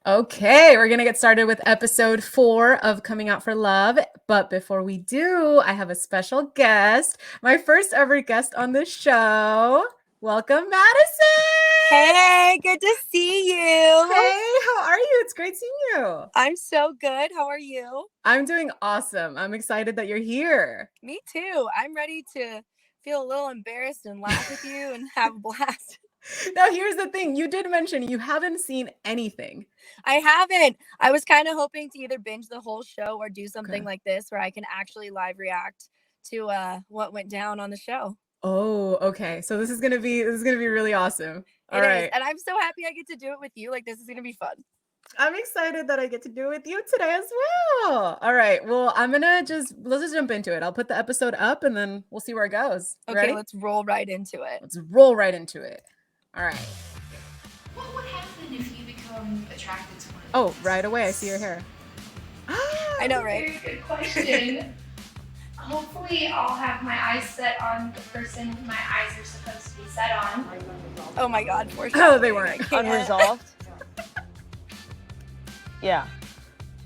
Okay, we're going to get started with episode 4 of Coming Out for Love. But before we do, I have a special guest, my first ever guest on the show. Welcome, Matison! Hey, good to see you. Hey, how are you? It's great seeing you. I'm so good. How are you? I'm doing awesome. I'm excited that you're here. Me too. I'm ready to feel a little embarrassed and laugh with you and have a blast. Now, here's the thing. You did mention you haven't seen anything. I haven't. I was kind of hoping to either binge the whole show or do something like this where I can actually live react to what went down on the show. Oh, okay. So this is gonna be really awesome. All It right. is. And I'm so happy I get to do it with you. Like, this is gonna be fun. I'm excited that I get to do it with you today as well. All right. Well, let's just jump into it. I'll put the episode up and then we'll see where it goes. Okay, Ready? let's roll right into it. Let's roll right into it. All right. What would happen if you become attracted to one of Oh, these? right away. I see your hair. I know, right? Very good question. Hopefully, I'll have my eyes set on the person my eyes are supposed to be set on. Oh my God, for sure. Oh, they weren't. Unresolved? Yeah.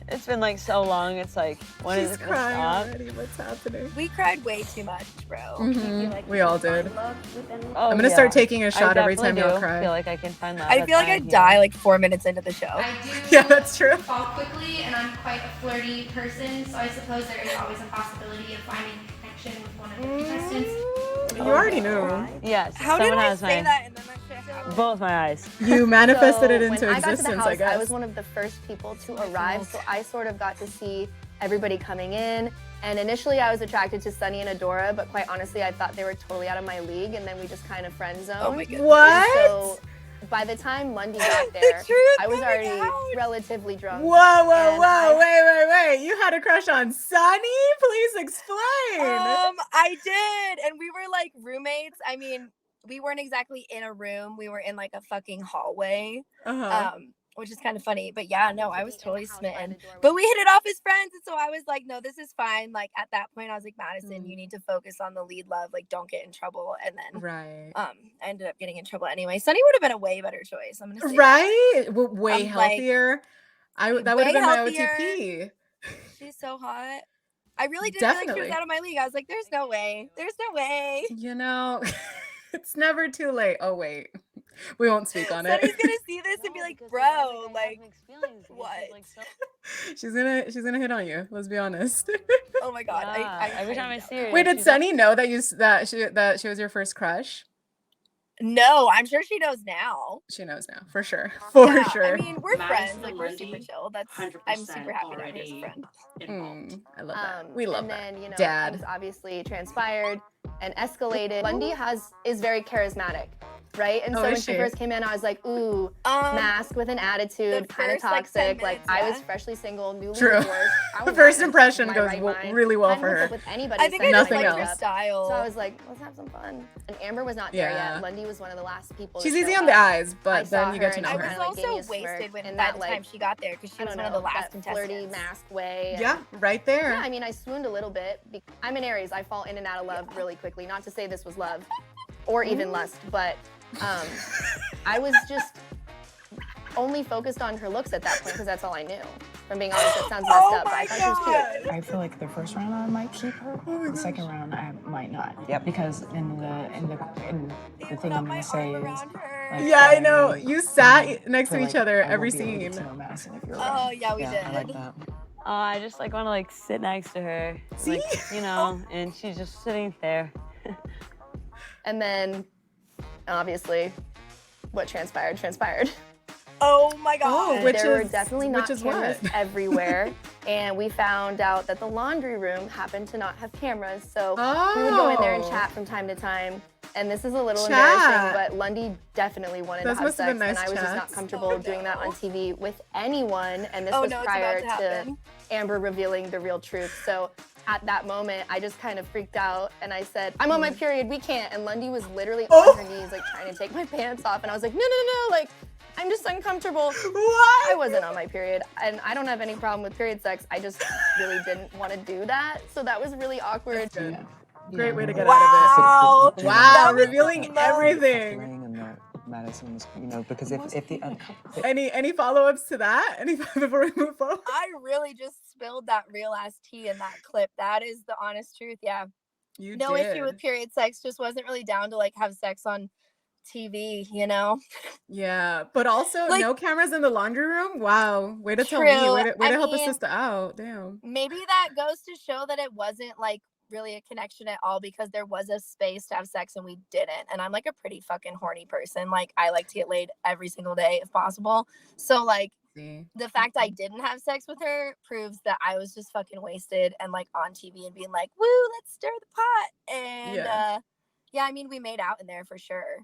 It's been like so long, it's like, when is She's it gonna crying stop? already. What's happening? We cried way too much, bro. Mhm. We all did. Oh, I'm gonna start taking a I shot every time definitely y'all do cry. feel like I can find that. I feel like I'd die like 4 minutes into the show. I do Yeah, that's true. fall quickly, and I'm quite a flirty person, so I suppose there is always a possibility of finding a connection with one of the contestants. You already knew. Yes, How did someone I has say my, that and then that shit happened? both my eyes. You manifested it So into when I got to the existence, house, I guess. I was one of the first people to arrive, so I sort of got to see everybody coming in. And initially I was attracted to Sunny and Adora, but quite honestly, I thought they were totally out of my league, and then we just kind of friend zoned. Oh my goodness. What? So by the time Lundy got there, truth I was coming already out. relatively drunk. Whoa, And wait. You had a crush on Sunny? Please explain. I did, and we were like roommates. I mean, we weren't exactly in a room. We were in like a fucking hallway, Uh-huh. which is kind of funny. But yeah, no, I was totally smitten. But we hit it off as friends, and so I was like, no, this is fine. Like at that point, I was like, Matison, you need to focus on the lead love. Like, don't get in trouble. And then, Right. I ended up getting in trouble anyway. Sunny would have been a way better choice. I'm gonna say that. Right? Way I'm like, healthier. That would have way been healthier. my OTP. She's so hot. I really did feel like she Definitely. was out of my league. I was like, there's no way. There's no way. You know, it's never too late. Oh, wait. We won't speak on it. Sunny's gonna see this and be like, bro, like, what? She's gonna hit on you. Let's be honest. Oh my God. Every time I see her. Wait, did she's Sunny know that she was your first crush? No, I'm sure she knows now. She knows now, for sure. For Yeah, sure. I mean, we're Mine's friends. the Like, we're super Lindy, chill. I'm 100% super happy to have her as a already friend. involved. I love that. We love and that. then, Dad. things obviously transpired and escalated. Lundy is very charismatic, right? And Oh, so when is she she? first came in, I was like, ooh, mask with an attitude, the kind of first, like, 10 toxic. Like, minutes, I was yeah. freshly single, newly True. divorced. I was First not impression in my goes right mind. really well Hadn't for hooked her. up with anybody I think I since just Nothing like your else. style. So I was like, let's have some fun. And Amber was not there Yeah. yet. Lundy was one of the last people. She's to easy show on the up. eyes, I but saw then you get to her know and I she was her. kinda, like, gave me also a smirk wasted when in by that, the like, time she got there because she I was don't one know, of the last that flirty, contestants. masked way. Yeah, right there. Yeah, I mean, I swooned a little bit. I'm an Aries. I fall in and out of love really quickly. Not to say this was love or even lust, but I was just only focused on her looks at that point because that's all I knew. If I'm being honest, that sounds messed up, but I thought she was cute. I feel like the first round I might keep her. The second round I might not. Yep. Because in the thing I'm gonna say is. Like, Yeah, I know. You sat next to feel each like other I every won't be able to get scene. to know Madison if you're Oh, around. yeah, we I like did. that. I just like want to like sit next to her. See? Like, you know, and she's just sitting there. And then, obviously, what transpired. Oh my Oh, God. which There were is- definitely which not is cameras what? everywhere. And we found out that the laundry room happened to not have cameras. So we would go in there and Oh. chat from time to time. And this is a little Chat. embarrassing, but Lundy definitely wanted Those to have must have sex, been nice and I was just not chats. comfortable Oh, doing that on no. TV with anyone. And this Oh, was no, it's prior about to happen. Amber revealing the real truth. So at that moment, I just kind of freaked out, and I said, "I'm on my period. We can't." And Lundy was literally Oh. on her knees, like trying to take my pants off, and I was like, "No, like I'm just uncomfortable." What? I wasn't on my period, and I don't have any problem with period sex. I just really didn't want to do that, so that was really awkward. Good. Great way to get Wow. out of it. Wow, That was revealing the most- everything. And the Madison was, you know, because if the Any follow-ups to that? Any before we move forward? I really just spilled that real ass tea in that clip. That is the honest truth. Yeah. You No did. issue with period sex. Just wasn't really down to like have sex on TV, you know? Yeah, but also Like- no cameras in the laundry room. Wow, way to tell True. me. Way to I help a mean, sister out. Damn. Maybe that goes to show that it wasn't like really a connection at all because there was a space to have sex and we didn't. And I'm like a pretty fucking horny person. Like I like to get laid every single day if possible. So like See. the fact I didn't have sex with her proves that I was just fucking wasted and like on TV and being like, woo, let's stir the pot. And yeah, I mean, we made out in there for sure.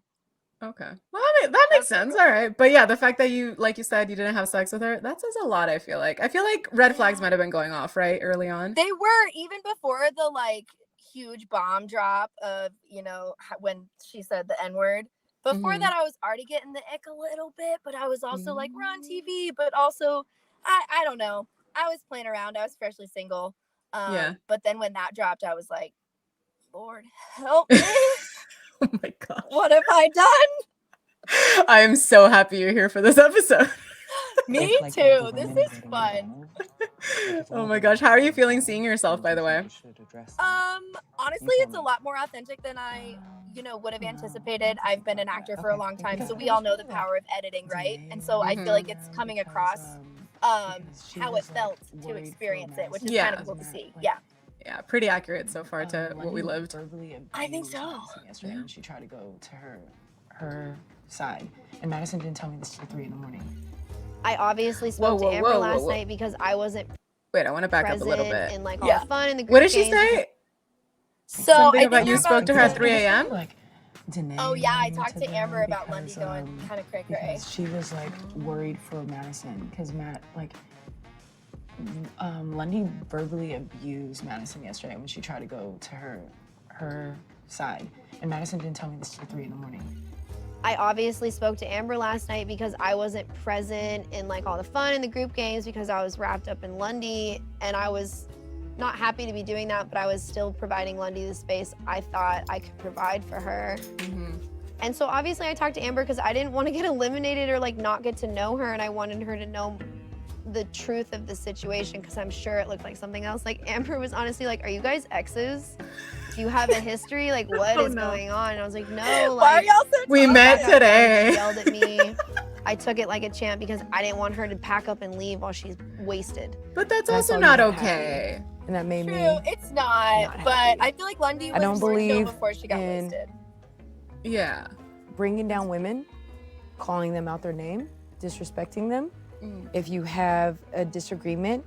Okay. Well, I mean, that makes sense. All right. But yeah, the fact that you, like you said, you didn't have sex with her, that says a lot, I feel like. I feel like red flags might have been going off, right? Early on. They were, even before the like huge bomb drop of, you know, when she said the N-word. Before that, I was already getting the ick a little bit, but I was also like, we're on TV, but also, I don't know. I was playing around. I was freshly single. Yeah. But then when that dropped, I was like, Lord, help me. Oh my gosh. What have I done? I am so happy you're here for this episode. Me too. This is fun. Oh my gosh. How are you feeling seeing yourself, by the way? Honestly, it's a lot more authentic than I, you know, would have anticipated. I've been an actor for a long time, so we all know the power of editing, right? And so I feel like it's coming across how it felt to experience it, which is kind of cool to see. Yeah. Yeah, pretty accurate so far to what we lived. I think so. Yesterday, and she tried to go to her side, and Madison didn't tell me this till 3 a.m. I obviously spoke to Amber last night because I wasn't Wait, I want to back up a little bit. in like all the fun and the group What did she games. say? So Something I about think you spoke to her at 3 a.m.? Like, oh yeah, I talked to Amber about Lundy going kind of cray cray. because she was like worried for Madison because Lundy verbally abused Madison yesterday when she tried to go to her side, and Madison didn't tell me this till 3 a.m. I obviously spoke to Amber last night because I wasn't present in like all the fun and the group games because I was wrapped up in Lundy, and I was not happy to be doing that, but I was still providing Lundy the space I thought I could provide for her. And so obviously I talked to Amber because I didn't want to get eliminated or like not get to know her, and I wanted her to know the truth of the situation because I'm sure it looked like something else. Like Amber was honestly like, are you guys exes? Do you have a history? Like what is going on? And I was like, no, like why are y'all so we met today. She yelled at me. I took it like a champ because I didn't want her to pack up and leave while she's wasted. But that's also not okay. And that made True, me it's not. But I feel like Lundy was don't more chill believe before she got in- wasted. Yeah. bringing down women, calling them out their name, disrespecting them. If you have a disagreement,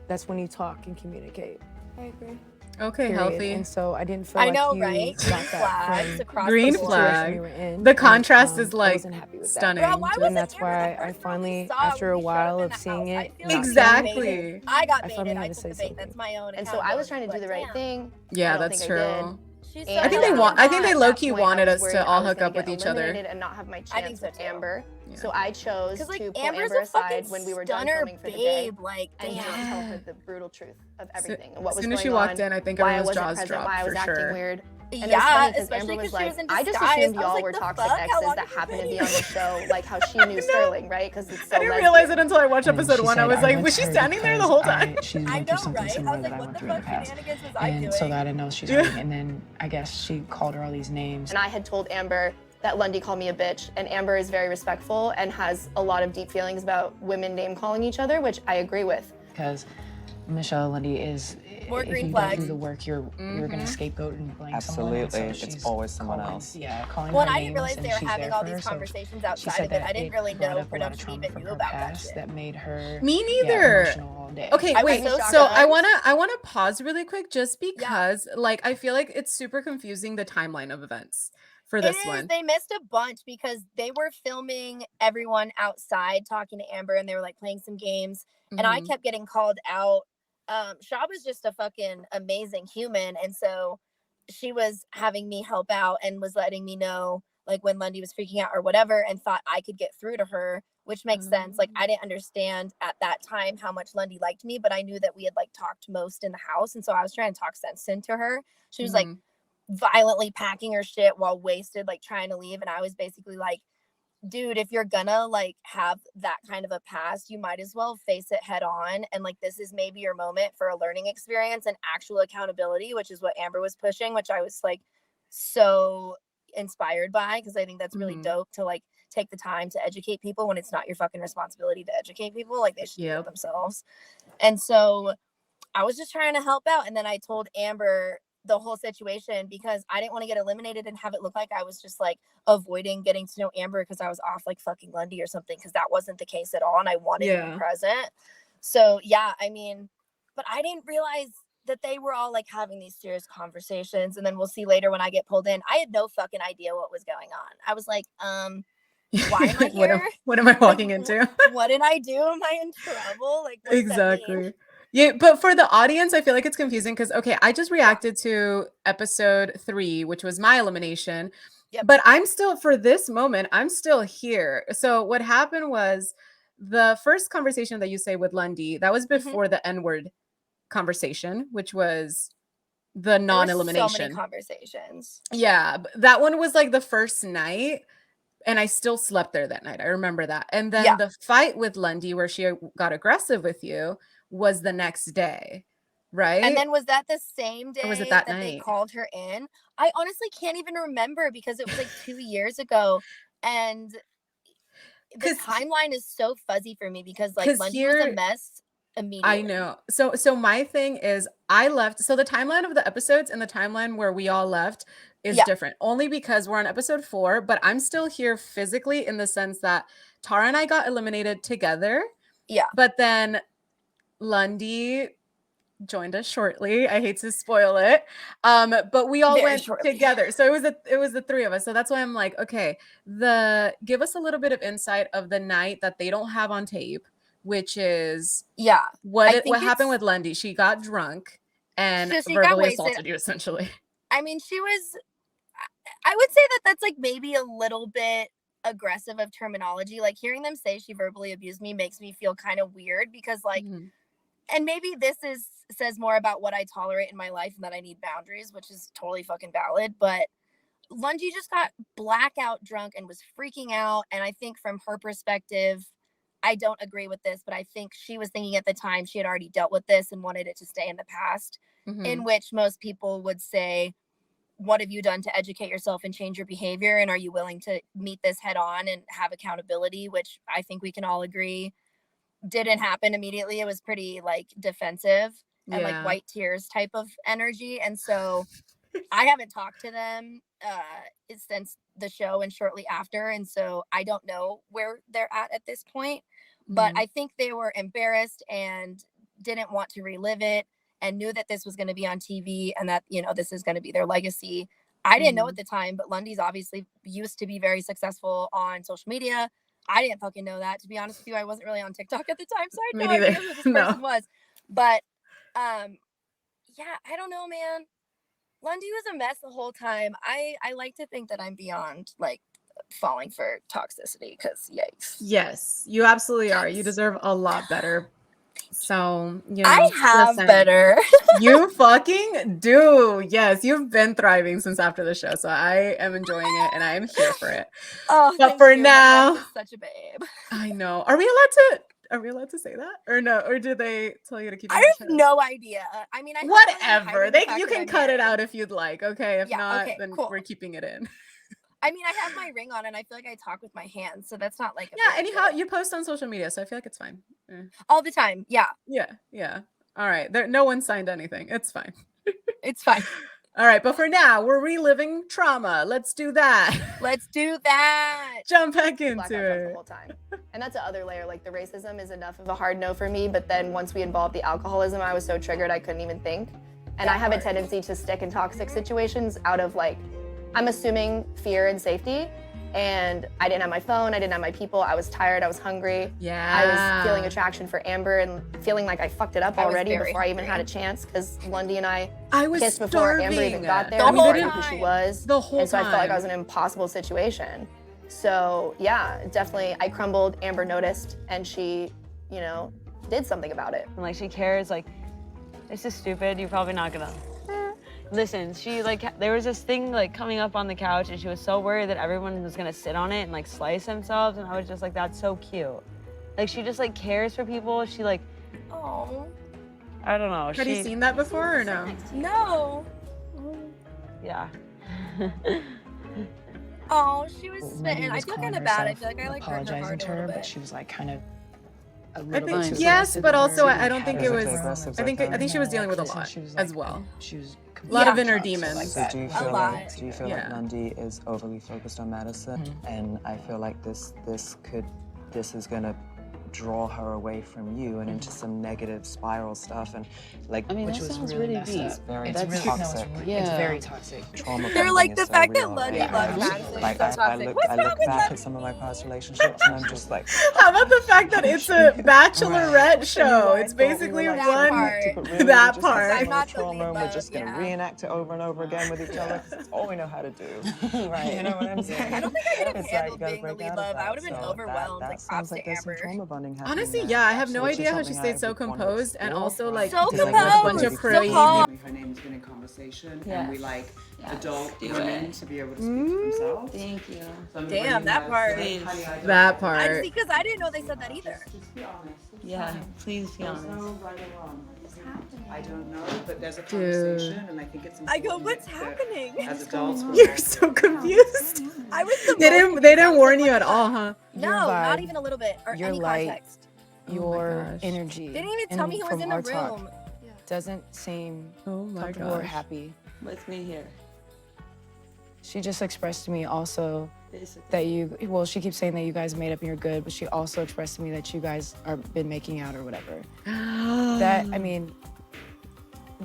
that's when you talk and communicate. I agree. Okay, Period. healthy. And so I didn't feel I like know, you right? got Green that flags from across Green the board. flag. we were in. The And, contrast is I like wasn't happy with that. stunning. Girl, why And wasn't that's Amber why the I first girl finally, we saw after a when we showed while up in of the seeing house? it, I feel like Exactly. we got baited. I got I baited. finally I had to took say the bait. something. That's my own. And so I was trying to do the right thing. thing. Yeah, I don't that's think I did. true. She's And I think they want. I think they at low that key point, I wanted was us worried to I all was hook gonna up with get each other. eliminated and not have my I think chance so with too. Amber. Yeah. So I chose Because like to pull Amber's Amber a fucking aside when we were done stunner filming for the day babe. Like, and damn. just tell her the brutal truth of everything and what As was soon as going she walked on, in, I think why I everyone's wasn't jaws present, dropped why I was for acting sure. weird. And it was Yeah, funny 'cause especially Amber was because she like, was in I just disguise. assumed I was y'all like, were the toxic fuck? How exes long that have you happened to been be on the here? show, like how she knew Sterling, right? Because it's so I didn't realize it lesbian. until I watched And episode she 1. I said, was like, went was to she her standing there the because whole time? She's I been know, through something right? I similar was that like, I what went the through in the fuck past. shenanigans was I And doing? so that I know she's hurting. And then I guess she called her all these names. And I had told Amber that Lundy called me a bitch, and Amber is very respectful and has a lot of deep feelings about women name calling each other, which I agree with. Because Michelle Lundy is, More if green you flags. don't do the work, you're gonna scapegoat and blame someone. And so Absolutely. It's she's always someone calling- else. Yeah, calling Well, her and I didn't names, realize and they were she's having there all for her, these so conversations she outside said of it. that I didn't really brought know up a lot of production trauma even from knew her about that past shit. that made her Me yeah, neither. emotional all day. Okay, I was wait. so So I shocked. wanna pause really quick just because like I feel like it's super confusing the timeline of events for It this is. one. They missed a bunch because they were filming everyone outside talking to Amber and they were like playing some games. And I Mhm. kept getting called out. Shaw was just a fucking amazing human. And so she was having me help out and was letting me know like when Lundy was freaking out or whatever and thought I could get through to her, which makes sense. Like I didn't understand at that time how much Lundy liked me, but I knew that we had like talked most in the house. And so I was trying to talk sense into her. She was like, violently packing her shit while wasted, like trying to leave. And I was basically like, dude, if you're gonna like have that kind of a past, you might as well face it head on. And like, this is maybe your moment for a learning experience and actual accountability, which is what Amber was pushing, which I was like so inspired by, because I think that's really dope to like take the time to educate people when it's not your fucking responsibility to educate people. Like, they should do it themselves. And so I was just trying to help out. And then I told Amber the whole situation because I didn't want to get eliminated and have it look like I was just like avoiding getting to know Amber because I was off like fucking Lundy or something, because that wasn't the case at all. And I wanted to be present. So yeah, I mean, but I didn't realize that they were all like having these serious conversations. And then we'll see later when I get pulled in, I had no fucking idea what was going on. I was like, why am I here? What am I walking into? What did I do? Am I in trouble? Like, what does that mean? Yeah, but for the audience, I feel like it's confusing because, okay, I just reacted to episode 3, which was my elimination. But I'm still, for this moment, I'm still here. So what happened was the first conversation that you say with Lundy, that was before the N-word conversation, which was the non-elimination. So many conversations. Yeah, that one was like the first night. And I still slept there that night. I remember that. And then the fight with Lundy, where she got aggressive with you, was the next day, right? And then was that the same day or was it that night? they called her in? I honestly can't even remember because it was like 2 years ago. And the timeline is so fuzzy for me because like Lundy was a mess immediately. I know. So my thing is I left. So the timeline of the episodes and the timeline where we all left is different, only because we're on episode 4, but I'm still here physically in the sense that Tara and I got eliminated together. Yeah. But then Lundy joined us shortly. I hate to spoil it. But we all went together. So it was the 3 of us. So that's why I'm like, okay, give us a little bit of insight of the night that they don't have on tape, which is what happened with Lundy. She got drunk and verbally assaulted you, essentially. I mean, I would say that that's like maybe a little bit aggressive of terminology. Like, hearing them say she verbally abused me makes me feel kind of weird because like, and maybe this says more about what I tolerate in my life and that I need boundaries, which is totally fucking valid. But Lundy just got blackout drunk and was freaking out. And I think from her perspective, I don't agree with this, but I think she was thinking at the time she had already dealt with this and wanted it to stay in the past, in which most people would say, what have you done to educate yourself and change your behavior? And are you willing to meet this head on and have accountability, which I think we can all agree didn't happen immediately. It was pretty like defensive and like white tears type of energy. And so I haven't talked to them since the show and shortly after. And so I don't know where they're at this point, but I think they were embarrassed and didn't want to relive it and knew that this was going to be on TV and that, you know, this is going to be their legacy. I didn't know at the time, but Lundy's obviously used to be very successul on social media. I didn't fucking know that, to be honest with you. I wasn't really on TikTok at the time, so I had no idea who this person was. But yeah, I don't know, man. Lundy was a mess the whole time. I like to think that I'm beyond like falling for toxicity because yikes. Yes, you absolutely are. You deserve a lot better. So, you know, I have better. You fucking do. Yes, you've been thriving since after the show. So I am enjoying it and I am here for it. Oh, but for now, such a babe. I know. Are we allowed to say that? Or no? Or do they tell you to keep it? I have no idea. I mean, whatever. You can cut it out if you'd like. Okay. If not, then we're keeping it in. I mean, I have my ring on and I feel like I talk with my hands, so that's not like anyhow, you post on social media, so I feel like it's fine. All the time. Yeah. All right, no one signed anything. It's fine. It's fine. All right, but for now, we're reliving trauma. Let's do that. Jump back into it the whole time. And that's the other layer. Like, the racism is enough of a hard no for me, but then once we involved the alcoholism, I was so triggered I couldn't even think. And I have a tendency to stick in toxic situations out of like, I'm assuming fear and safety, and I didn't have my phone, I didn't have my people, I was tired, I was hungry. Yeah. I was feeling attraction for Amber and feeling like I fucked it up already before I even had a chance, because Lundy and I kissed before Amber even got there. We didn't know who she was. The whole time. And so I felt like I was in an impossible situation. So yeah, definitely I crumbled, Amber noticed, and she, you know, did something about it. And like, she cares, like, this is stupid, you're probably not gonna, Listen, she like there was this thing like coming up on the couch, and she was so worried that everyone was gonna sit on it and like slice themselves, and I was just like, that's so cute. Like she just like cares for people. She like, Oh I don't know. Had you seen that before or no? no. Yeah. Oh, she was smitten. Wendy I was feel calling kind of bad. I herself feel like I like hurt her apologizing heart to a her, little but bit. she was like kind of a I little think bit. yes, but also I don't think it was. Physically I think she was dealing with a lot She was as like, well. She was A lot of Yeah. inner like demons. that. Do you A feel lot. like Yeah. Lundy is overly focused on Madison, and I feel like this is gonna draw her away from you and into some negative spiral stuff, and like I mean, Which that was sounds really really messed deep. up. very It's really toxic. It's Yeah. very toxic. Trauma They're bonding like is the so fact that real, Lundy right? loves Madison. Like is so I toxic. look What's wrong with back that? at some of my past relationships, and I'm just like, How about the fact that it's a bachelorette show? I It's thought we basically were, like, one so connected, but really that we just part. had I'm so not much the trauma, lead and we're love, just gonna yeah. reenact it over and over again with each other. 'Cause it's all we know how to do. Right. You know what I'm saying? I don't think I could have It's handled you gotta being the break lead out of love. I that. would have been So overwhelmed. That Like sounds props like to there's some Amber. trauma bonding happening. Honestly, there, yeah, I have no which is idea how she something stays I so would wanna composed and explore. also like So dealing with a bunch of composed, so crazy. calm. Her name's been in conversation, Yes. and we like adult do women it. to be able to speak for themselves. Thank you. So I'm gonna Damn, bring that you part. guys Please. to Honey, I Don't That Know. I part. see, because I didn't know they said that either. Just be honest. It's Yeah, fine. please be There's honest. no right or wrong. I don't know, but there's a Dude. conversation, and I think it's I important. go, what's that happening? As adults, we're You're all so doing it. confused. I was the They most didn't. confused. They I didn't was warn like, you what at the all, fuck? huh? No, Your not vibe, even a little bit, or your any light, context. your gosh. energy. They didn't even tell and me who was from in our the talk room. doesn't seem Oh my comfortable or gosh. happy. With me here, She just expressed to me also basically. that well, she keeps saying that you guys made up and you're good, but she also expressed to me that you guys are been making out or whatever. That, I mean,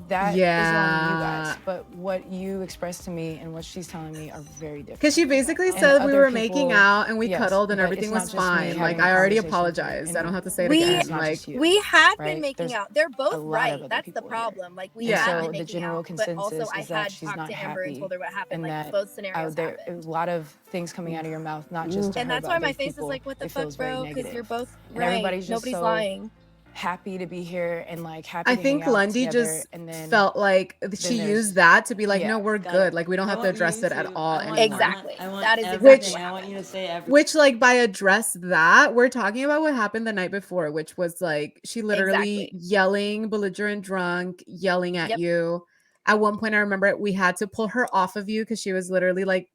that is on you Yeah. guys. But what you expressed to me and what she's telling me are very different. Because she basically And said we other were making people- out and we yes, cuddled and but everything it's was not just me fine. Like having I already conversations with you, apologized. I and don't have to say it we- again. It's not Like just you. We have right? been making There's out. They're a both lot of right. other That's the people here. problem. Like we Yeah. have So been the making general out, but also consensus I is that had she's talked not to Amber and happy told her what happened. and Like that both scenarios there happened. a lot of things coming out of your mouth, not just to And her, that's but why my other face is people. like, what the It fuck, feels very bro? Because negative. you're both And right. everybody's just Nobody's so lying. happy to be here and like happy I to think hang out Lundy together, just and then felt like she there's- used that to be like, yeah, no, we're Got good. it. Like we don't I have to want address you it at to- all I want- anymore. Exactly. I want That is everything. exactly I want you to say everything. Which, like, by address that, we're talking about what happened the night before, which was like she literally Exactly. yelling, belligerent, drunk, yelling at Yep. you. At one point, I remember we had to pull her off of you because she was literally like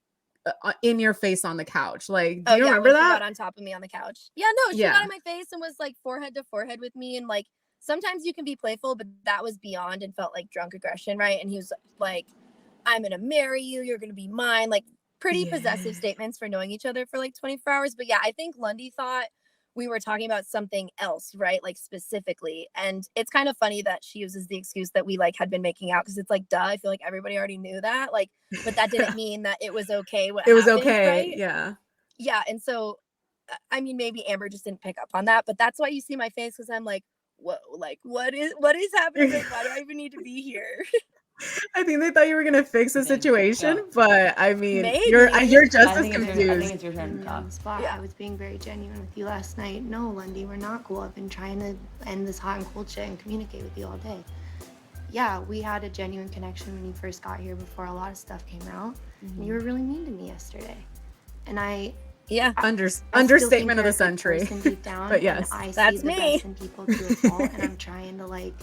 in your face on the couch. Like, do Oh you yeah, remember when she got that? on top of me on the couch. Yeah, no, she Yeah. got in my face and was like forehead to forehead with me, and like sometimes you can be playful, but that was beyond and felt like drunk aggression, right? And he was like, "I'm gonna marry you. You're gonna be mine." Like pretty possessive Yeah. statements for knowing each other for like 24 hours. But yeah, I think Lundy thought we were talking about something else, right? Like specifically. And it's kind of funny that she uses the excuse that we like had been making out, because it's like, duh, I feel like everybody already knew that. Like, but that didn't mean that it was okay. What It was happened, okay. right? Yeah. Yeah. And so I mean, maybe Amber just didn't pick up on that, but that's why you see my face, because I'm like, whoa, like what is happening? Like, why do I even need to be here? I think they thought you were gonna fix the Thanks. situation, Yeah. but I mean, Maybe. you're just I as think it's your confused. turn to On talk. the spot. Yeah. I was being very genuine with you last night. No, Lundy, we're not cool. I've been trying to end this hot and cold shit and communicate with you all day. Yeah, we had a genuine connection when you first got here before a lot of stuff came out. And you were really mean to me yesterday. And Yeah. I still Understatement think of the you're a good century. person deep down, But yes, and I that's see the me. best in people to a fault, and I'm trying to like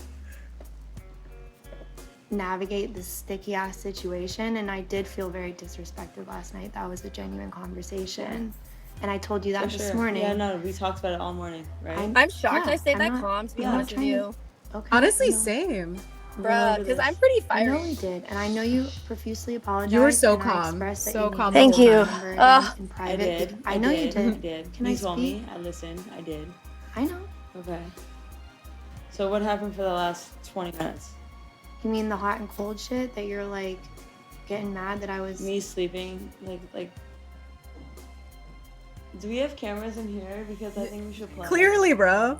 navigate this sticky ass situation. And I did feel very disrespected last night. That was a genuine conversation, and I told you that For this sure. morning. Yeah, no, we talked about it all morning, right? I'm shocked Yeah, I stayed I'm that not- calm, to be I'm not honest with trying to- you. Okay, Honestly, I know. same. Bruh, because I'm pretty I know fiery. we did, and I know you profusely apologized. You were so and I calm, expressed that so you need calm to the Thank whole you. remember again Ugh. in I private. did. I know you You did. did. Can you I told speak? me. I listened. I did. I know. Okay. So what happened for the last 20 minutes? You mean the hot and cold shit that you're like getting mad that I was? Me sleeping, like. Do we have cameras in here? Because I think we should play. Clearly, bro.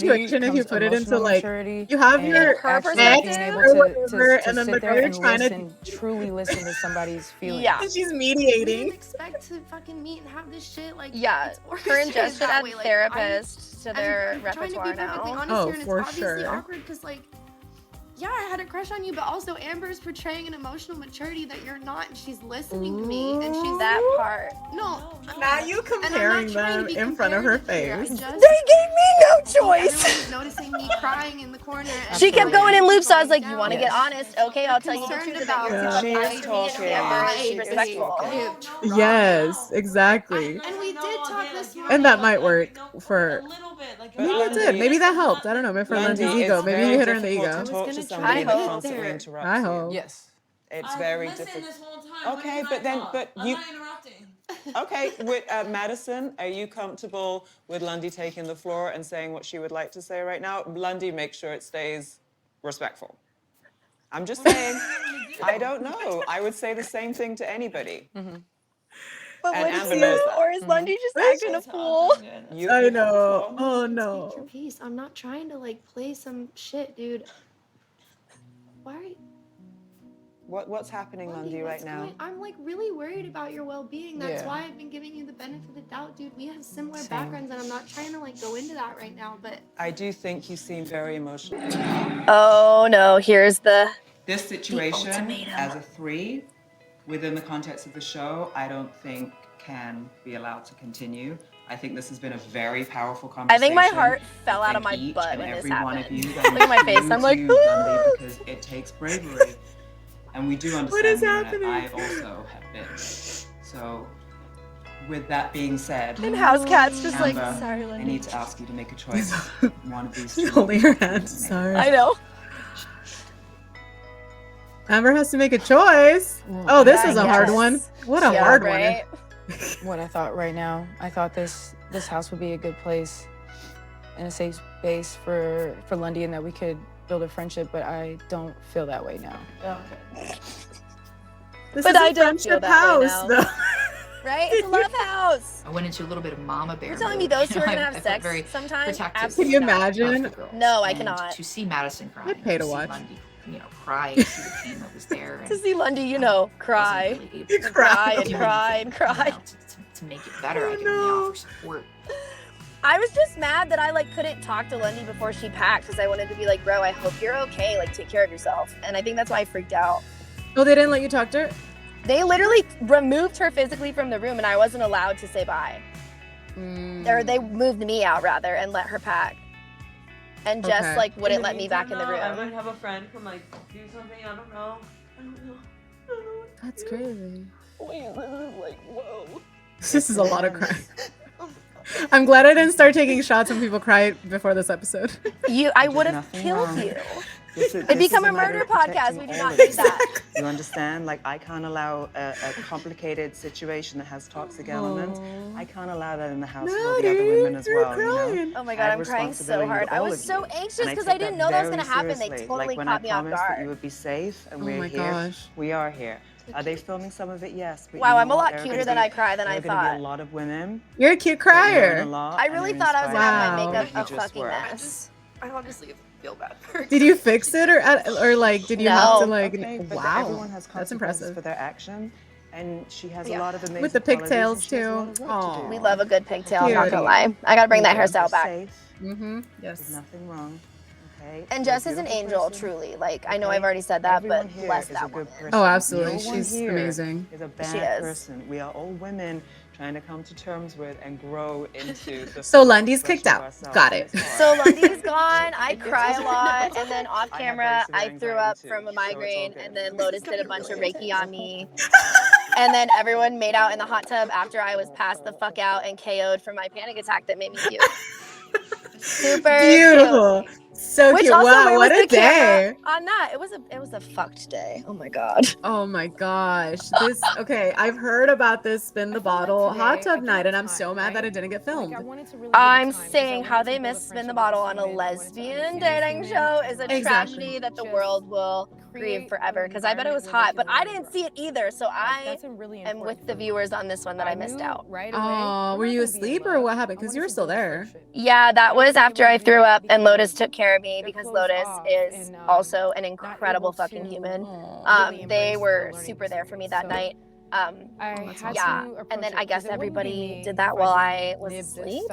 situation if you comes put it into emotional like maturity you have and your her actually ex being perspective able or to whatever, and then the sit there girl and trying to listen, truly listen to somebody's feelings. Yeah. and she's We mediating. didn't expect to fucking meet and have this shit. Like, Yeah, it's her and orchestrated Jess should that add way. Like, therapists to their I'm trying to repertoire be perfectly now. honest Oh, here, and it's for obviously sure. awkward because, like, yeah, I had a crush on you, but also Amber's portraying an emotional maturity that you're not, and she's listening to me, and she's That part. no. Now you And I'm comparing not trying to them be in front of her comparative here. face. I just, They gave me choice. Everyone was noticing me crying in the corner. And She kept going in loops. So I was like, falling "You want to down. get honest? Okay, I'll tell you the Concerned truth about about yourself. She You're is nice to me and talking. Amber is She is respectful." talking. Yes, exactly. And we did talk this morning. And that might work for. A little bit, like But Maybe it did. Lundy- Maybe that helped. I don't know. Maybe for Lundy, Lundy's ego. it's Maybe very you hit her in the difficult ego. to talk gonna to try somebody to that get constantly there. interrupts I you. hope. Yes. It's I've very listened difficult. this whole time. Okay, When but can I then- talk? but I'm you- not interrupting. Okay, with Madison, are you comfortable with Lundy taking the floor and saying what she would like to say right now? Lundy, make sure it stays respectful. I'm just saying, I don't know. I would say the same thing to anybody. But And what Amber is knows it? that. Or is Lundy just acting a fool? You I have the know. floor. Oh Speak your no. piece. I'm not trying to like play some shit, dude. Why are you? What's happening, Lundy, right what's now? I'm like really worried about your well-being. That's Yeah. why I've been giving you the benefit of the doubt, dude. We have similar Same. backgrounds, and I'm not trying to like go into that right now. But I do think you seem very emotional. Oh no, here's the This situation, ultimatum. as a 3, within the context of the show, I don't think can be allowed to continue. I think this has been a very powerful I conversation. think my heart fell out of Thank my each butt and when this every one of happened. you that Look at my face. includes I'm like, you, Lundy, "Ooh." because it takes bravery. And we do understand is that happening? I also have been. So, with that being said, And House Cat's just like, Amber, sorry, I Lundy. need to ask you to make a choice. One of these two. Holding her you hand. need to make. Sorry. I know. Amber has to make a choice. Oh, this is a hard Yes. one. What a Yeah, hard right? What I thought right now, I thought this house would be a good place and a safe space for Lundy, and that we could build a friendship, but I don't feel that way now. This But is a I don't feel friendship that way house, now. though. Right? It's a love house. I went into a little bit of mama bear. You're telling me mode. those two are I- gonna I have felt sex very sometime? protective Can Absolutely you not. imagine? of the girls. No, I And cannot. To see Madison crying, I'd pay to see watch. Lundy, cry, and see the pain that was there. To and see Lundy, you um, know, wasn't cry. really able You to Cry and do cry anything, and cry. you know, to make it better. Oh, I could no. only offer support. I was just mad that I like couldn't talk to Lundy before she packed because I wanted to be like, bro, I hope you're okay. Like, take care of yourself. And I think that's why I freaked out. Oh, they didn't let you talk to her? They literally removed her physically from the room and I wasn't allowed to say bye. Or they moved me out rather and let her pack. And just Okay. like wouldn't let me back in the I room. might have a friend come like do something. I don't know. I don't know. That's crazy. Wait, this is like, whoa. This is a lot of crying. I'm glad I didn't start taking shots when people cry before this episode. I would have nothing killed wrong. you. This It'd become a murder podcast. We do not need that. You understand? Like, I can't allow a complicated situation that has toxic elements. I can't allow that in the house with all the other women as well, you know? Oh my I god, have I'm crying so responsibility hard. with I all was of so you. anxious And because take I didn't that know that was very gonna happen. They seriously. totally like, when caught I me off promised that guard. you would be safe and Oh we're my here, gosh. we are here. Are they filming some of it? Yes. But Wow, you know I'm a what? lot There are cuter gonna than be- I cry than there I are gonna be thought. a lot of women You're a cute that learn crier. a lot I and really are thought I was gonna have my Wow. makeup You a just fucking were. mess. I honestly feel bad for her. Did you fix it or like did you have to No. like Okay, but wow. everyone has That's consequences impressive. for their action, and she has Yeah. a lot of amazing With the qualities, pigtails, and she has a lot too. of work to Aw. do. We love a good pigtail, I'm not Cutie. gonna lie. I gotta bring that You're hairstyle back. safe. Mm-hmm. There's Yes. nothing wrong. Okay. And You're a Jess is an beautiful angel, person. truly. Like, I know Okay? I've already said that, Everyone but here bless is a that good woman. person. Oh, absolutely. No one She's here amazing. is a bad She is. person. We are all women trying to come to terms with and grow into the So full Lundy's expression kicked of out. ourselves. Got And it. it's So hard. Lundy's gone. I cry a lot, and then off I have camera, very I severe threw anxiety up too, from a so it's all migraine, good. and then Lotus did a bunch of Reiki on me. And then everyone made out in the hot tub after I was passed the fuck out and KO'd from my panic attack that made me puke. Super Beautiful. cute. So Which cute. also, Wow, where what was a the camera day. on that? It was a fucked day. Oh my god. Oh my gosh. This okay, I've heard about this spin the bottle hot tub night and I'm so mad that it didn't get filmed. I'm saying how they missed Spin the Bottle on a lesbian dating show is a Exactly. tragedy that the world will grieve forever. Because I bet it was hot, but I didn't see it either. So I am with the viewers on this one that I missed out. Oh, were you asleep or what happened? Because you were still there. Yeah, that was after I threw up and Lotus took care of me because Lotus is also an incredible fucking human. They were super there for me that night. Yeah, and then I guess everybody did that while I was asleep.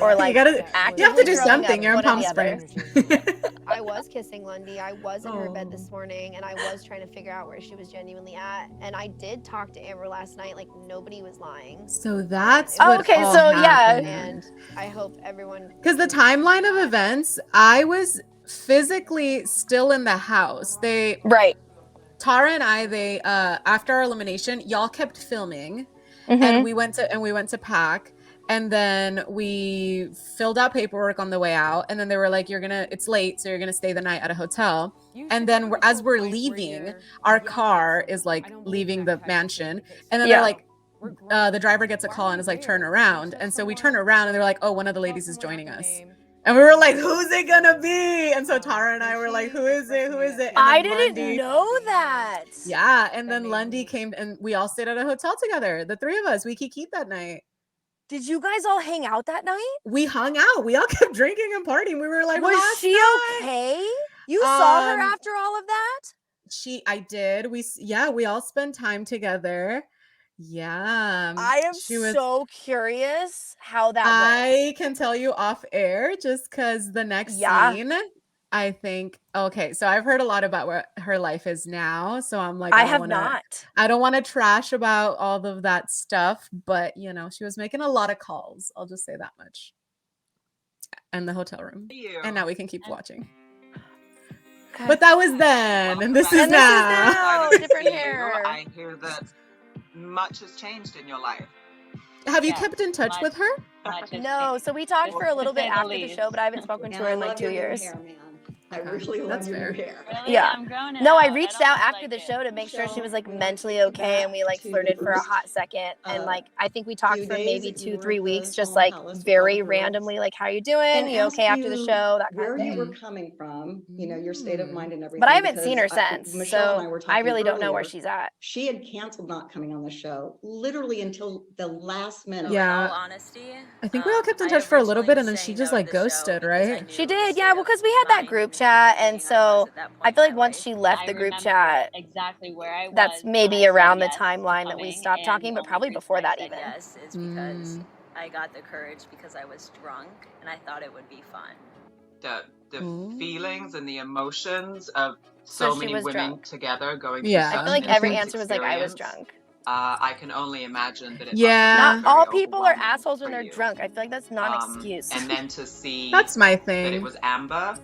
Or like you have to actively do throwing something. up, You're in one or Palm the other. Springs. I was kissing Lundy. I was in her bed Oh. this morning, and I was trying to figure out where she was genuinely at. And I did talk to Amber last night. Like, nobody was lying. So that's Oh, what okay, all so yeah. happened. And I hope everyone. Because the timeline of events, I was physically still in the house. Right. Tara and I, after our elimination, y'all kept filming, Mhm. and we went to pack, and then we filled out paperwork on the way out, and then they were like, it's late, so you're gonna stay the night at a hotel. And then as we're leaving, our car is like leaving the mansion, and then they're like, the driver gets a call and is like, turn around. And so we turn around and they're like, oh, one of the ladies is joining us. And we were like, who's it gonna be? And so Tara and I were like, who is it? Who is it? And I then didn't know that. Yeah, and then Lundy came and we all stayed at a hotel together. The three of us, we kikied that night. Did you guys all hang out that night? We hung out. We all kept drinking and partying. We were like, was last she night. okay? You saw her Um, after all of that? I did. We all spent time together. Yeah. I am so curious how that went. I can tell you off air just because the next scene, I think, okay, so I've heard a lot about what her life is now. So I'm like, I have not. I don't want to trash about all of that stuff, but she was making a lot of calls. I'll just say that much. And the hotel room. And now we can keep watching. Okay. But that was then, and this is now. Different hair. I hear that much has changed in your life. Have you kept in touch with her? No, so we talked for a little bit after the show, but I haven't spoken to her in like 2 years. I really love your hair. Really? Yeah. No, I reached out after the show to make sure she was like mentally okay, and we like flirted for a hot second, and like I think we talked for maybe 2-3 weeks, just like very randomly, like, how you doing? You okay after the show? That kind of thing. Where you were coming from, your state of mind and everything. But I haven't seen her since, so I really don't know where she's at. She had canceled not coming on the show literally until the last minute. Yeah. In all honesty, I think we all kept in touch for a little bit, and then she just like ghosted, right? She did, yeah. Well, because we had that group chat, and so I feel like once she left the group chat, exactly where I was. that's maybe around the timeline that we stopped talking, but probably before that even. Yes, is because I got the courage because I was drunk and I thought it would be fun. The feelings and the emotions of so many women together going through I feel like every answer was like, I was drunk. I can only imagine that it not all people are assholes when they're drunk. I feel like that's not an excuse. And then to see that's my thing. That it was Amber.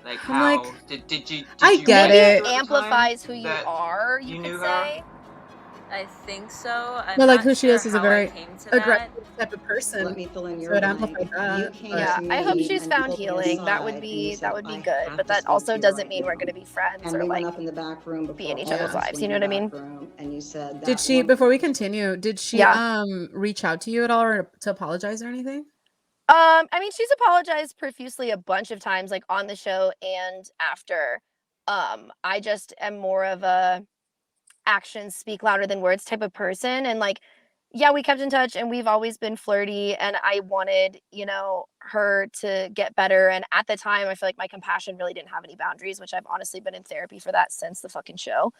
Like I'm how like, did you I get it. Maybe it amplifies who you are, you could say. I think so. I'm but like not who she sure is a how very I came to aggressive that. type of person. Let me fill in your so it blank. amplified that. Yeah, I hope she's found healing. That would be good. But that also doesn't mean we're gonna be friends or like up in the back room be in each other's lives. You know what I mean? And you said did she before we continue? Did she reach out to you at all or to apologize or anything? I mean, she's apologized profusely a bunch of times, like on the show and after. I just am more of a actions speak louder than words type of person, and like, yeah, we kept in touch and we've always been flirty, and I wanted, her to get better. And at the time, I feel like my compassion really didn't have any boundaries, which I've honestly been in therapy for that since the fucking show.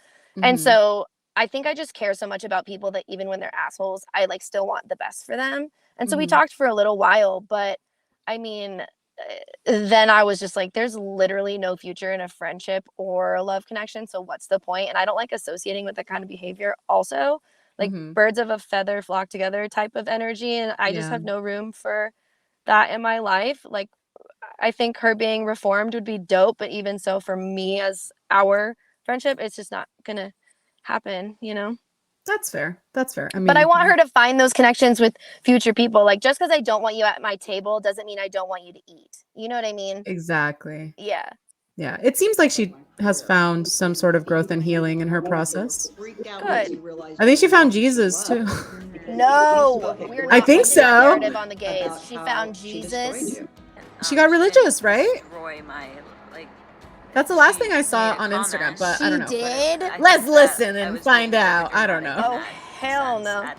And so I think I just care so much about people that even when they're assholes, I like still want the best for them. And so we talked for a little while, but I mean, then I was just like, there's literally no future in a friendship or a love connection. So what's the point? And I don't like associating with that kind of behavior also, like birds of a feather flock together type of energy. And I just have no room for that in my life. Like, I think her being reformed would be dope. But even so, for me as our friendship, it's just not going to happen, That's fair. I mean, but I want her to find those connections with future people. Like, just because I don't want you at my table doesn't mean I don't want you to eat. You know what I mean? Exactly. Yeah. Yeah. It seems like she has found some sort of growth and healing in her process. Good. I think she found Jesus too. No, we're not I think so. narrative on the gays. She found Jesus. She got religious, right? Destroy my That's the last thing I saw on Instagram, but I don't know. She did? Let's listen and find out. I don't know. Oh, hell no.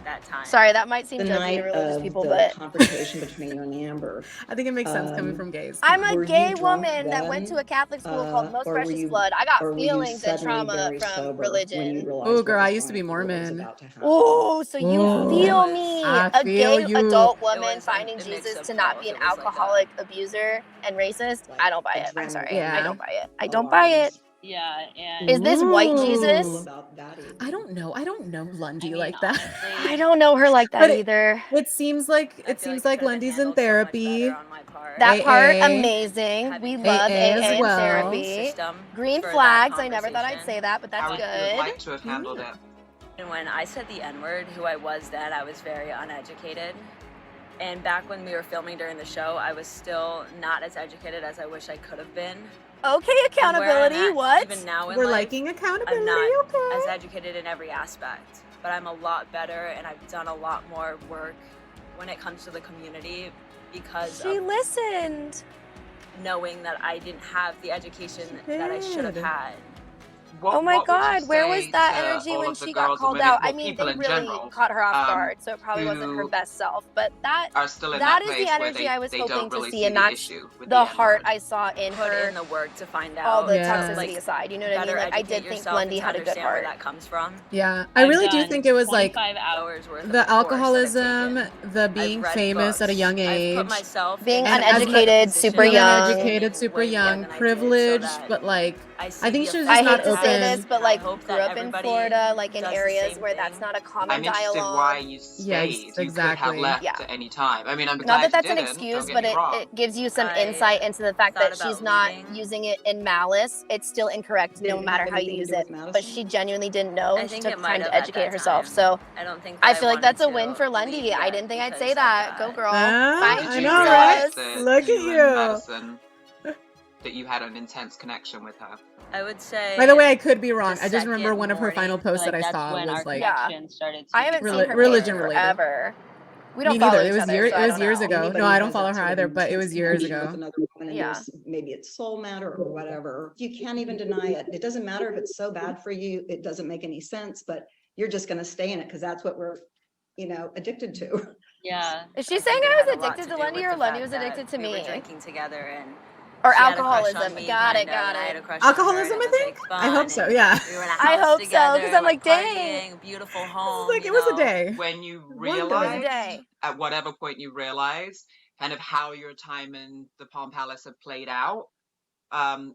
Sorry, that might seem judgy to religious people, but confrontation between you and Amber. I think it makes sense coming from gays. I'm a gay woman that went to a Catholic school called Most Precious Blood. I got feelings and trauma from religion. Oh, girl, I used to be Mormon. Oh, so you feel me. A gay adult woman was finding Jesus to not be an alcoholic abuser and racist. I don't buy it. I'm sorry. I don't buy it. I don't buy it. Yeah, and Is this white Ooh. Jesus? About that even. I don't know. I don't know Lundy I mean, like that. honestly, I don't know her like that But either. it seems like I feel like it could've been Lundy's in handled so much therapy. better on my part. That part, AA. amazing. We love AA AA as and well. therapy. System Green for that flags. I never thought I'd conversation. say that, but that's How would you have good. liked to have handled it? And when I said the N-word, who I was then, I was very uneducated. And back when we were filming during the show, I was still not as educated as I wish I could have been. Okay, And where I'm accountability. at, What? Even now in We're life, liking accountability, I'm not okay? as educated in every aspect, but I'm a lot better and I've done a lot more work when it comes to the community because She of listened. knowing that I didn't have the education that I should have did. had. Oh my What would you God, where was say that to energy all when of the she got girls and called women, out? well, I mean, people they in really general, caught her off guard, so it probably wasn't her who best self. But that are still in that that is place the where energy I was they hoping don't to really see, see and the that's issue with the the heart N-word? I saw in Put her. in the work to find out. All the Yeah. toxicity aside, you know what I mean? Better Like I educate did think yourself Lundy and to had a good understand where heart. that comes from. Yeah, I I've really do done think it was like 25 Hours worth the of a course that I've alcoholism, taken. the I've being read famous at a books. young I've age, put myself Being in uneducated, super being young. uneducated, super way more young, than I did, so privileged, that but like I see I think the she was I just hate not to say open. this, but and I like hope grew that up in everybody Florida, like in does the areas same where thing. that's not a common I'm interested dialogue. why you Yes, stayed. You could have exactly. left Yeah. at any time. I mean, I'm Not glad that that's you an didn't, excuse, don't get but me wrong. it gives you some I insight into the fact thought that she's about not leaving. using it in malice. It's still incorrect, Did no it matter have how you anything to use do it. with But Madison? she genuinely didn't know, I and she think took it time might to have at educate that herself. time. So I don't think I that feel like that's a wanted win to for Lundy. leave I yet didn't think I'd because say of that. Go girl. I Find Did know, you Jesus. right? realize Look that at you you. and Madison, that you had an intense connection with her? I would say. By the way, I could be wrong. the I just remember second one of her final morning, posts like that I that's saw when was our like Yeah. connection started to I haven't seen become her religion page related. forever. We don't Me follow neither. each It was other, years. so It I was don't years know. ago. Anybody No, I who don't has follow that her sort of either. But it intense was years connection ago. with another woman, and Yeah. there's maybe it's soul matter or whatever. You can't even deny it. It doesn't matter if it's so bad for you. It doesn't make any sense, but you're just going to stay in it because that's what we're, addicted to. Yeah. Is she I saying think it I had was a lot addicted to to do Lundy, with or the Lundy fact was addicted that to we were me? drinking together and Or she had a crush alcoholism. on me, Got it, kind of, got and I had it. a crush on her, Alcoholism, and I it was think. like I hope fun, so. and Yeah. we were in a I house hope so, together, because I'm like, dang. partying, beautiful It home, was like it was a day. When you One It was a realized, day. at whatever point you realized, kind of how your time in the Palm Palace had played out,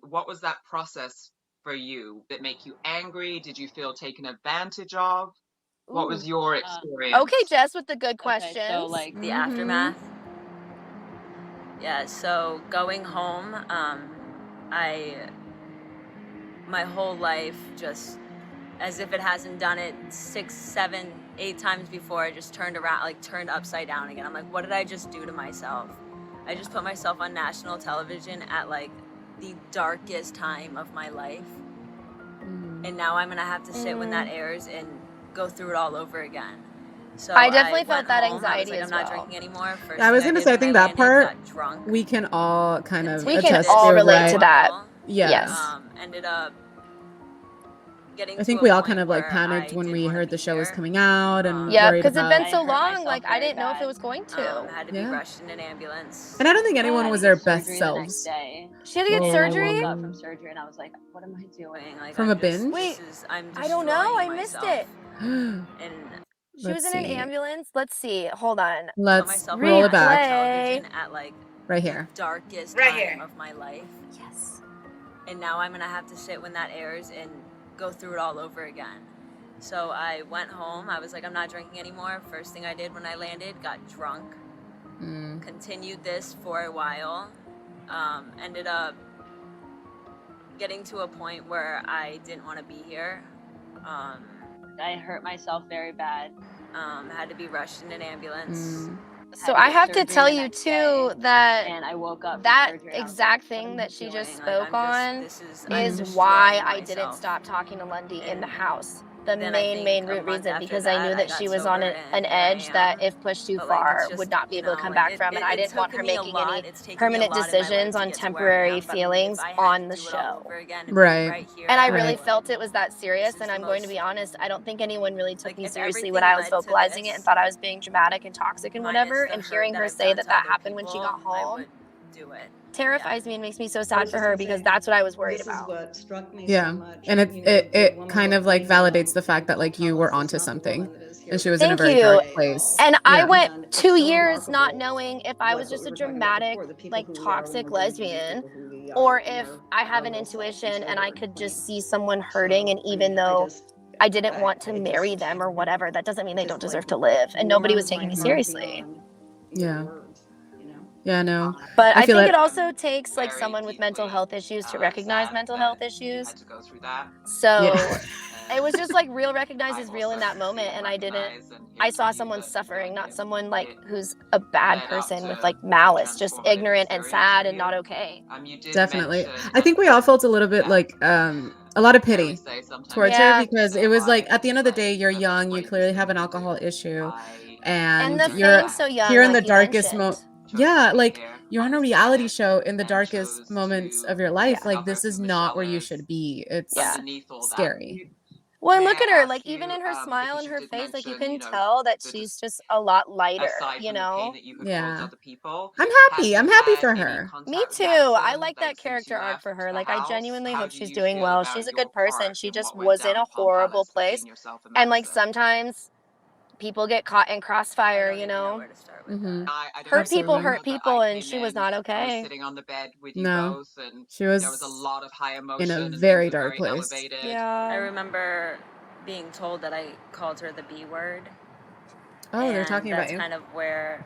what was that process for you? Did it make you angry? Did you feel taken advantage of? What was Ooh. your experience? Okay, Jess, with the good Okay, questions. so like the aftermath. Yeah, so going home, my whole life, just as if it hasn't done it 6, 7, 8 times before, I just turned around, like turned upside down again. I'm like, what did I just do to myself? I just put myself on national television at like the darkest time of my life. And now I'm gonna have to sit when that airs and go through it all over again. So I definitely went felt that home, I was anxiety like, as I'm not well. drinking anymore. First I was thing gonna did say, I when think that landed, part got drunk. we can all kind of We can attest all to, relate right? to that. Yeah. Yes. Ended up getting I think to we a all point kind of like where panicked I when didn't we wanna heard be the show was here. coming out and Yeah, worried because it's about. been so hurt long. myself Like I very didn't know if it bad. was going to. Had to be Yeah. rushed in an ambulance. And I don't think I anyone had was to their get best surgery the next selves. day. She had to get And surgery? I woke up from surgery and I was like, what am I doing? Like, From I'm a just, binge? Wait, I'm I don't know. destroying I missed myself. it. And She was Let's in an see. ambulance. Let's see. Hold on. put Let's myself roll on it back. national Replay. television at like Right the here. darkest Right time here. of my life. Yes. And now I'm gonna have to sit when that airs and go through it all over again. So I went home. I was like, I'm not drinking anymore. First thing I did when I landed, got drunk. Continued this for a while. Ended up getting to a point where I didn't want to be here. I hurt myself very bad. Had to be rushed in an ambulance. So I have to tell you too that And I woke up from that surgery and I was exact like, thing that she just Like, spoke on I'm is destroying why I didn't myself. stop talking to Lundy in the And house. The then I main think a root month reason, after because I knew that, I that she got was on sober, an and here I edge that am. if pushed too But, like, far it's just, would not be you able to know, come like, back from, and I it didn't want took her me a making lot. any It's taken me a permanent lot in my life decisions to on get to where I temporary am, but feelings if I had on to the do it all show. over again and be Right. right here, And I I really would. felt it was that serious, and the I'm going to most- be honest, I don't think anyone really took Like, me if seriously everything when I was led to vocalizing it and this, thought I was being dramatic and toxic and minus whatever, the and hurt hearing that her I've say done that to that other happened when she people, got I home would do it. terrifies me and makes me so I sad was for just her gonna because say, that's what I was worried this about. is what struck me Yeah. so much. And you know, the it woman kind with of like being, validates the fact that like you were Pallas is onto not the something. woman that is and she was in a Thank very you. dark place. And I Yeah. went And it's 2 so years not remarkable, knowing if I like was what just we a were talking about dramatic, before, the people like who we are when toxic we're dating and the lesbian, people who we or are when if we're I have our an real selves and intuition and I sober and could just clean. see someone hurting, and So, I even mean, though I didn't want to marry them or whatever, that doesn't mean they don't just like deserve to live. And nobody was beyond taking my me heart, seriously. beyond Yeah. words, you know. Yeah, no. But I feel think that it also takes like Very someone with mental deeply, health issues to recognize sad mental that health you issues. had to go through that. So And it was just like real recognize I is real in also that moment, see and and I didn't. recognize and hear I saw from you someone that, suffering, not someone it like who's a bad led up person with to like a malice, just transformative ignorant and experience sad for and not you. okay. You did Definitely. mention, I think we all felt a little bit yeah, like a lot of I always pity say sometimes towards you her, Yeah. have to because stay it was like alive, at the end of the but day, you're that's the young, you bravest clearly thing have you an can do. alcohol issue, And and the you're fame's so young, here in the like you darkest mentioned. yeah, Chose to be like here you're on a on this reality planet show in the and darkest chose moments to of your life. Yeah. Like cover this is who not Michelle where you is should be. It's Yeah. underneath all that. scary. Well, and May look I at her, ask like you, even in her smile because and you her did face, like you mention, can tell that the she's just a lot lighter, aside you from the pain know? that you had caused Yeah. other people, I'm have happy. you I'm happy had for any her. Me contact with too. I Matison, like that since you character arc for left her. the Like I house? genuinely How hope do you she's doing feel well. about She's a your good person. part She in just what went was in down a in Palm horrible Palace place. between yourself and And like Matison? sometimes people get caught in I crossfire, don't you even know know? where to start with Mm-hmm. that. I don't Hurt people Absolutely. hurt remember, but I people, and came she was in, not I was okay. sitting on the bed with you No. both, and She there was a was lot of high in a emotion and things very were dark very place. elevated. I Yeah. remember being told that I called her the B word. Oh, they're And talking about that's you. kind of where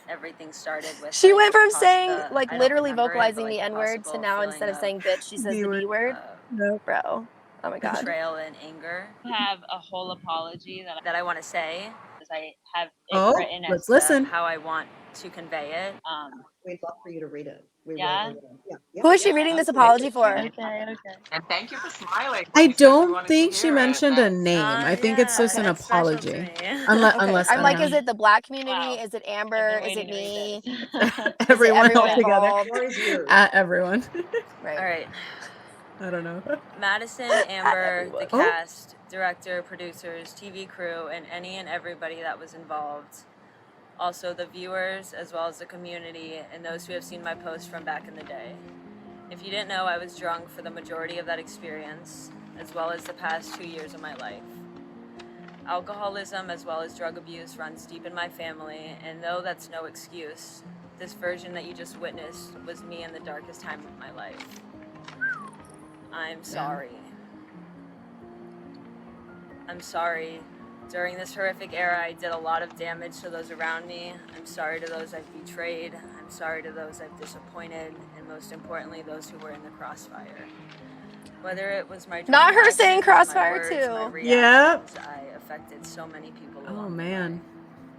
everything started with She like, went from the saying like I don't literally remember it, but vocalizing like the the N-word to possible now feeling instead of of saying bitch, she says B the word. B word. Nope. Bro. Oh my god. betrayal and anger. I have a whole apology that I want to say, because I have it Oh, written as let's to listen. how I want to convey it. We'd love for you to read it. We Yeah? really would. Yeah. Yeah. Who is she Yeah. reading this Absolutely. apology for? Okay. And thank you for smiling I when you said you don't wanted to think she hear it. mentioned a That's name. I think it's just an it's special to apology. me. Unless, Okay. unless I'm like, is yeah. it the black community? Wow. Is it I've Amber? been Is it waiting to read me? this. Is it everyone all everyone together. involved? Floor is yours. At everyone. Right. All right. I don't know. Madison, Amber, the everyone. Oh. cast, director, producers, TV crew, and any and everybody that was involved. Also the viewers, as well as the community, and those who have seen my posts from back in the day. If you didn't know, I was drunk for the majority of that experience, as well as the past 2 years of my life. Alcoholism as well as drug abuse runs deep in my family, and though that's no excuse, this version that you just witnessed was me in the darkest time of my life. I'm sorry. I'm sorry. During this horrific era, I did a lot of damage to those around me. I'm sorry to those I've betrayed. I'm sorry to those I've disappointed, and most importantly, those who were in the crossfire. Whether it was my Not her actions, saying my crossfire words, too. my Yep. reactions, I affected so many people Oh along the man.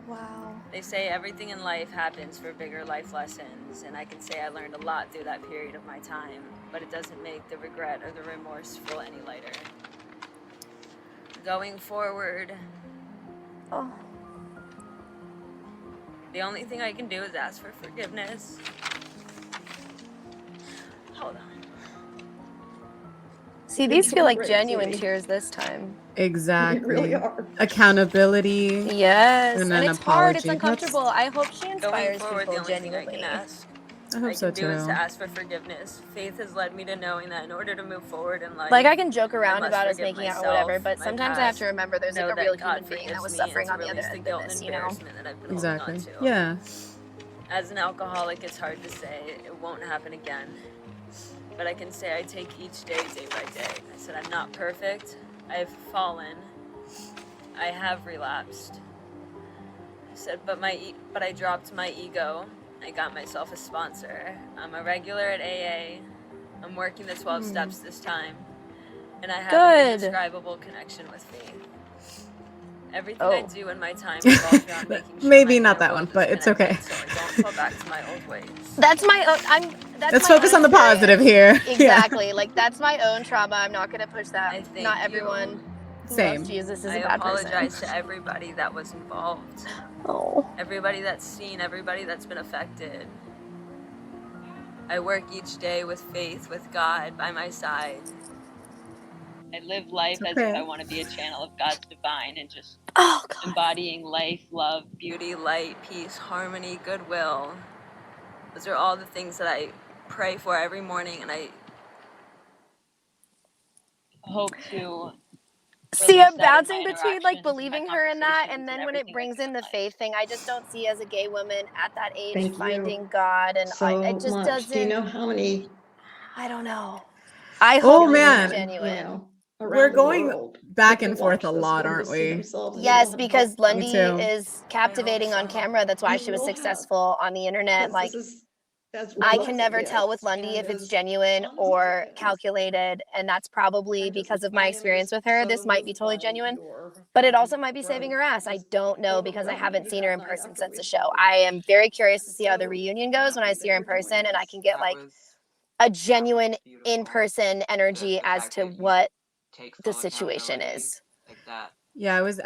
way. Wow. They say everything in life happens for bigger life lessons, and I can say I learned a lot through that period of my time, but it doesn't make the regret or the remorse feel any lighter. Going forward, Oh. the only thing I can do is ask for forgiveness. Hold on. See, these feel like Great, genuine sweetie. tears this time. Exactly. You really are. Accountability. Yes. And And an it's hard. It's apology. uncomfortable. I hope she Going inspires forward, the people only thing I genuinely. can ask I hope I so can do is too. to ask for forgiveness. Faith has led me to knowing that in order to move forward in life, Like I can joke I around must about us forgive making out or myself, whatever, but my sometimes I have past, to remember there's know like a that real God human being that forgives was me, suffering and on to the other release the end guilt of this, and you know? embarrassment that I've been Exactly. holding on to. Yeah. As an alcoholic, it's hard to say it won't happen again, but I can say I take each day, day by day. I said I'm not perfect. I've fallen. I have relapsed. I said, but I dropped my ego. I got myself a sponsor. I'm a regular at AA. I'm working the 12 steps this time, and I have an Good. indescribable connection with faith. Everything Oh. I do in my time revolves around making sure Maybe my not inner that world one, is but it's okay. connected, so I don't fall back to my old ways. That's my own. That's Let's my focus own on the positive experience. here. Yeah. Exactly. Like that's my own trauma. I'm not gonna push that. I thank Not you. everyone who Same. loves Jesus is I a bad person. apologize to everybody that was involved, Oh. everybody that's seen, everybody that's been affected. I work each day with faith, with God by my side. I live life It's as if okay. I want to be a channel of God's divine and just Oh God. embodying life, love, beauty, light, peace, harmony, goodwill. Those are all the things that I pray for every morning, and I hope to See, release I'm that in my bouncing between like interactions and my believing her in that, conversations and then when it everything I brings do in the life. faith thing, I just don't see as a gay woman at that age Thank you finding God, and so it just much. Do you doesn't. know how many I don't know. I Oh hope this is man, you genuine. know, we're around the going world back that and forth a watch this lot, will aren't just see we? themselves, and they will Yes, have because hope. Me Lundy too. is captivating on camera. That's why You she was will have, successful on the internet. because Like, that's I what can it never tell with gets, Lundy and if it's as genuine honest as or it is. calculated, and that's probably because of my I am experience just with her. so This might be moved totally by genuine, your but it also might be saving growth. her ass. I Just don't know because I haven't overwhelming seen her that in night person after since we the show. spoke. I am very curious to see how the So reunion goes when I happy see that her in you're doing person and I this. can get That like was a genuine beautiful. in-person energy The as fact to that you what take the full situation accountability is. like that. Yeah, I was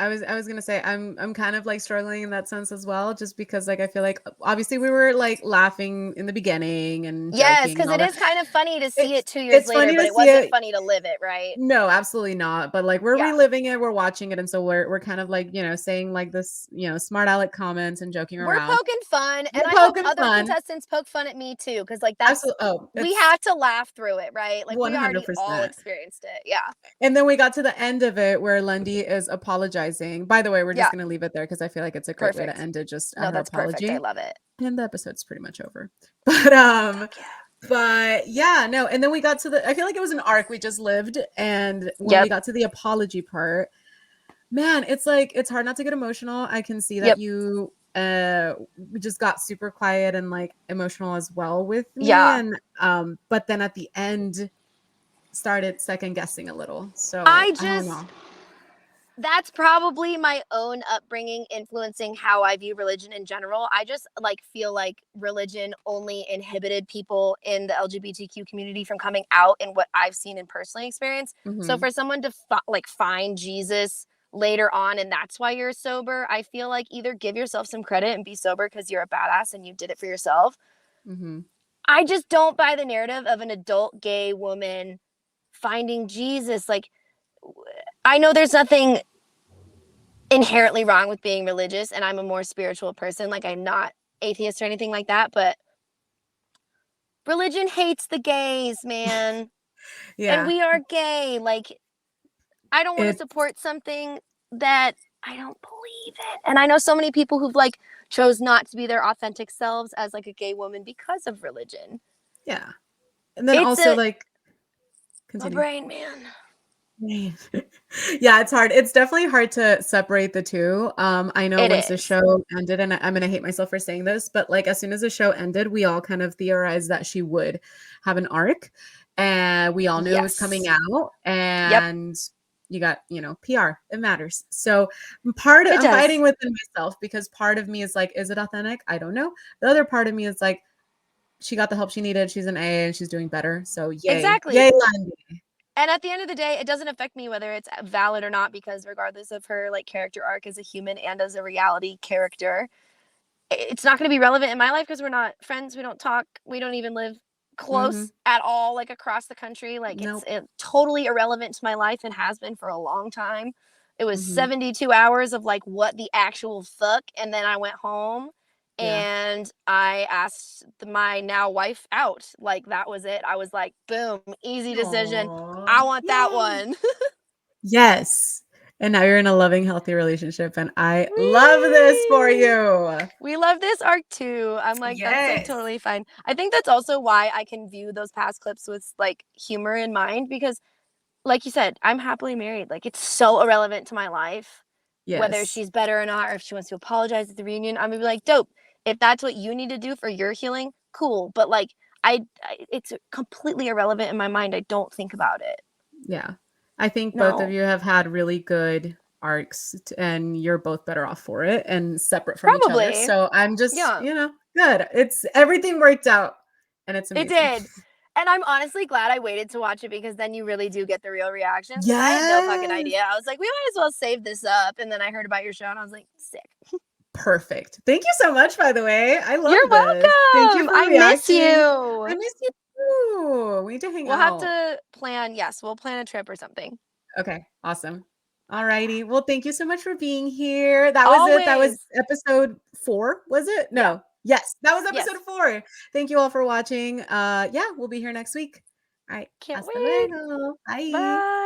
gonna say I'm kind of like struggling in that sense as well, just because like I feel like obviously we were like laughing in the beginning and Yes, joking and because all it that. is kind of funny to see it 2 years It's later, funny but to it see wasn't it. funny to live it, right? No, absolutely not. But like we're Yeah. reliving it, we're watching it, and so we're kind of like, saying like this, smart aleck comments and joking We're around. poking fun, and We're I hope poking other fun. contestants poke fun at me too, because like that's Absolutely. Oh, we it's have to laugh through it, right? Like we already all 100%. experienced it. Yeah. And then we got to the end of it where Lundy is apologizing. By the way, we're just Yeah. going to leave it there because I feel like it's a great way to Perfect. end it just No, at her that's perfect. I apology. love it. And the episode's pretty much over. But yeah, no. And then we got to I feel like it was an arc we just lived. And when we got to the apology part, man, it's like, it's hard not to get emotional. I can see that you we just got super quiet and like emotional as well with me. Yeah. And but then at the end started second guessing a little. So I I don't know. that's probably my own upbringing influencing how I view religion in general. I just like feel like religion only inhibited people in the LGBTQ community from coming out in what I've seen and personally experienced. So Mhm. for someone to find Jesus later on and that's why you're sober, I feel like either give yourself some credit and be sober because you're a badass and you did it for yourself. Mhm. I just don't buy the narrative of an adult gay woman finding Jesus. Like, I know there's nothing inherently wrong with being religious, and I'm a more spiritual person. Like, I'm not atheist or anything like that, but religion hates the gays, man. And Yeah. we are gay. Like, I don't want to It's support something that I don't believe in. And I know so many people who've like chose not to be their authentic selves as like a gay woman because of religion. Yeah. And then It's also a like my continue. brain, man. Yeah, it's hard. It's definitely hard to separate the two. I know It once the is. show ended, and I'm gonna hate myself for saying this, but like as soon as the show ended, we all kind of theorized that she would have an arc, and we all knew it was coming Yes. out. Yep. And you got, PR. It matters. So It I'm does. fighting within myself because part of me is like, is it authentic? I don't know. The other part of me is like, she got the help she needed. She's an A and she's doing better. So yay, Exactly. yay, Lundy. And at the end of the day, it doesn't affect me whether it's valid or not, because regardless of her like character arc as a human and as a reality character, it's not going to be relevant in my life because we're not friends. We don't talk. We don't even live close at all, like across the country. Like Nope. it's totally irrelevant to my life and has been for a long time. It was Mhm. 72 hours of like, what the actual fuck? And then I went home Yeah. and I asked my now wife out. Like that was it. I was like, boom, easy decision. I Aw, want that yay. one. Yes. And now you're in a loving, healthy relationship, and I love this for you. We love this arc too. I'm like, that's like Yes. totally fine. I think that's also why I can view those past clips with like humor in mind, because like you said, I'm happily married. Like it's so irrelevant to my life, whether Yes. she's better or not, or if she wants to apologize at the reunion. I'm gonna be like, dope. If that's what you need to do for your healing, cool. But like, it's completely irrelevant in my mind. I don't think about it. Yeah. I think both of No. you have had really good arcs and you're both better off for it and separate from each other. Probably. So I'm just, Yeah. good. It's everything worked out and it's It amazing. did. And I'm honestly glad I waited to watch it, because then you really do get the real reactions. Because I had no fucking Yes. idea. I was like, we might as well save this up. And then I heard about your show and I was like, sick. Perfect. Thank you so much, by the way. I love You're this. Thank you welcome. for I miss reacting. you. I miss you too. We need to hang We'll have out. to plan. Yes, we'll plan a trip or something. Okay, awesome. All righty. Well, thank you so much for being here. That was it. That was Always. episode 4, was it? Yeah. No. Yes, that was Yes. episode 4. Thank you all for watching. Yeah, we'll be here next week. All right. Can't Hasta wait. luego. Bye. Bye.